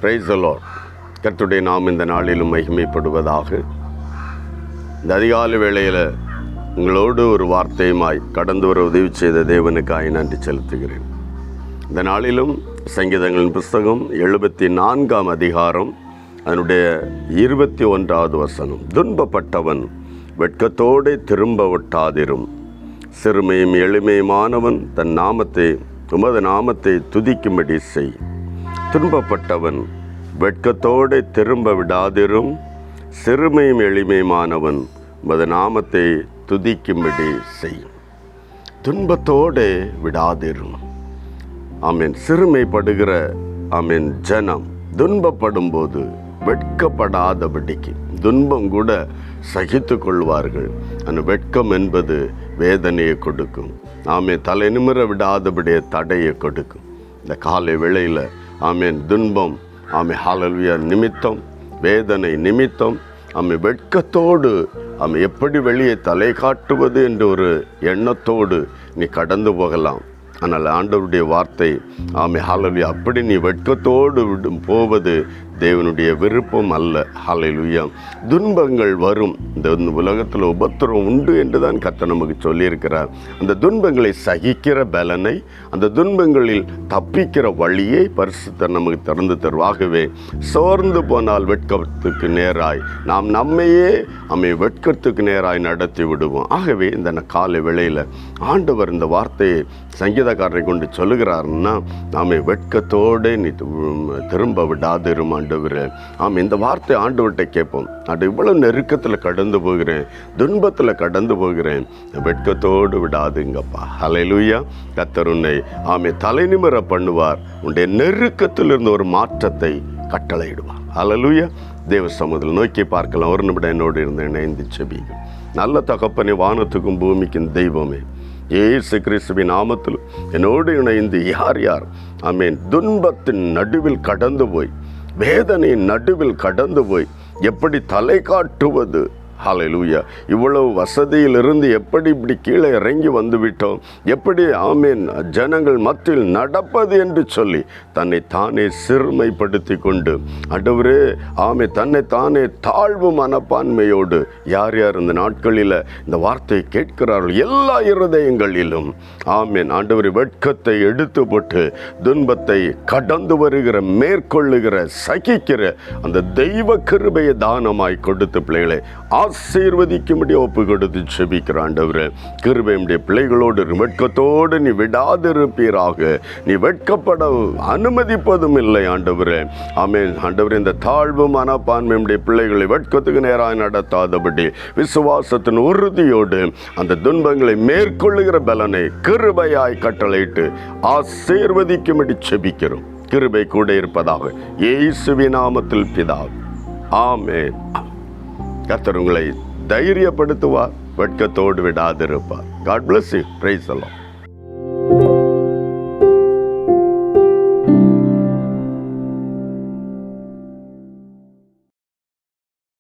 Praise the Lord. கர்த்தருடைய நாம் இந்த நாளிலும் மகிமைப்படுவதாக. இந்த அதிகாலை வேளையில் உங்களோடு ஒரு வார்த்தையுமாய் கடந்து வர உதவி செய்த தேவனுக்காய் நன்றி செலுத்துகிறேன். இந்த நாளிலும் சங்கீதங்களின் புஸ்தகம் 74ஆம் அதிகாரம் அதனுடைய 21வது வசனம். துன்பப்பட்டவன் வெட்கத்தோடு திரும்ப ஒட்டாதிரும், சிறுமையும் எளிமையுமானவன் தன் நாமத்தை உமது நாமத்தை துதிக்கும்படி செய். துன்பப்பட்டவன் வெட்கத்தோடு திரும்ப விடாதிரும், சிறுமையும் எளிமையுமானவன் உமது நாமத்தை துதிக்கும்படி செய். துன்பத்தோடு விடாதிரும். ஆமீன். சிறுமைப்படுகிற ஆமீன் ஜனம் துன்பப்படும் போது வெட்கப்படாதபடிக்கு துன்பம் கூட சகித்து கொள்வார்கள். அந்த வெட்கம் என்பது வேதனையை கொடுக்கும். ஆமீன். தலை நிமிர விடாதபடியே தடையை கொடுக்கும். இந்த காலை வேளையில் ஆமீன் துன்பம் ஆமீன் ஹல்லேலூயா நிமித்தம், வேதனை நிமித்தம் ஆமீன் வெட்கத்தோடு ஆமீன் எப்படி வெளியே தலை காட்டுவது என்ற ஒரு எண்ணத்தோடு நீ கடந்து போகலாம். ஆனால் ஆண்டவருடைய வார்த்தை ஆமீன் ஹல்லேலூயா அப்படி நீ வெட்கத்தோடு போவது தேவனுடைய விருப்பம் அல்ல. ஹல்லேலூயா. துன்பங்கள் வரும். இந்த உலகத்தில் உபத்திரம் உண்டு என்று தான் கர்த்தர் நமக்கு சொல்லியிருக்கிறார். அந்த துன்பங்களை சகிக்கிற பலனை, அந்த துன்பங்களில் தப்பிக்கிற வழியை பரிசுத்தர் நமக்கு திறந்து தருவாகவே. சோர்ந்து போனால் வெட்கத்துக்கு நேராய் நாம் நம்மையே வெட்கத்துக்கு நேராய் நடத்தி விடுவோம். ஆகவே இந்த காலை வேளையில் ஆண்டவர் இந்த வார்த்தையை சங்கீதக்காரரை கொண்டு சொல்லுகிறாருன்னா, நாம வெட்கத்தோடு நீ திரும்ப விடாதிரும் ஆண்டவரே. இந்த வார்த்தை ஆண்டவர்கிட்ட கேட்போம். அது இவ்வளவு நெருக்கத்தில் கடந்து போகிறேன், துன்பத்தில் கடந்து போகிறேன், வெட்கத்தோடு விடாதுங்கப்பா. ஹல்லேலூயா. கர்த்தர் உன்னை தலை நிமிர பண்ணுவார். உன்னுடைய நெருக்கத்தில் இருந்த ஒரு மாற்றத்தை கட்டளையிடுவார். ஹல்லேலூயா. தேவ சமூகத்தில் நோக்கி பார்க்கலாம். ஒரு நிமிடம் என்னோடு இருந்து இணைந்து செபிங்க. நல்ல தகப்பனே, வானத்துக்கும் பூமிக்கும் தெய்வமே, இயேசு கிறிஸ்துவின் நாமத்தில் என்னோடு இணைந்து யார் யார் ஆமீன் துன்பத்தின் நடுவில் கடந்து போய், வேதனையின் நடுவில் கடந்து போய் எப்படி தலை காட்டுவது, ஹல்லேலூயா, இவ்வளவு வசதியிலிருந்து எப்படி இப்படி கீழே இறங்கி வந்து விட்டோம், எப்படி ஆமீன் ஜனங்கள் மத்தியில் நடப்பது என்று சொல்லி தன்னை தானே சிறுமைப்படுத்தி கொண்டு ஆண்டவரே தன்னை தானே தாழ்வு மனப்பான்மையோடு யார் யார் இந்த நாட்களில் இந்த வார்த்தையை கேட்கிறார்கள் எல்லா இருதயங்களிலும் ஆமீன் ஆண்டவரே வெட்கத்தை எடுத்து போட்டு துன்பத்தை கடந்து வருகிற, மேற்கொள்ளுகிற, சகிக்கிற அந்த தெய்வ கிருபையை தானமாய் கொடுத்து பிள்ளைகளை ஆசீர்வதிக்கும்படி ஒப்பு கொடுத்து செபிக்கிற ஆண்டவரே, கிருபையுடைய பிள்ளைகளோடு வெட்கத்தோடு நீ விடாதிருப்பீராக. நீ வெட்கப்பட அனுமதிப்பதும் இல்லை ஆண்டவரே. ஆமென் ஆண்டவரே. இந்த தாழ்வு மனப்பான்மையுடைய பிள்ளைகளை வெட்கத்துக்கு நேராக நடத்தாதபடி விசுவாசத்தின் உறுதியோடு அந்த துன்பங்களை மேற்கொள்ளுகிற பலனை கிருபையாய் கட்டளையிட்டு ஆசீர்வதிக்கும்படி செபிக்கிறோம். கிருபை கூட இருப்பதாக இயேசுவின் நாமத்தில் பிதாவே, ஆமென். கர்த்தர் உங்களை தைரியப்படுத்துவார், வெட்கத்தோடு விடாதிருப்பார். God bless you. Praise the Lord.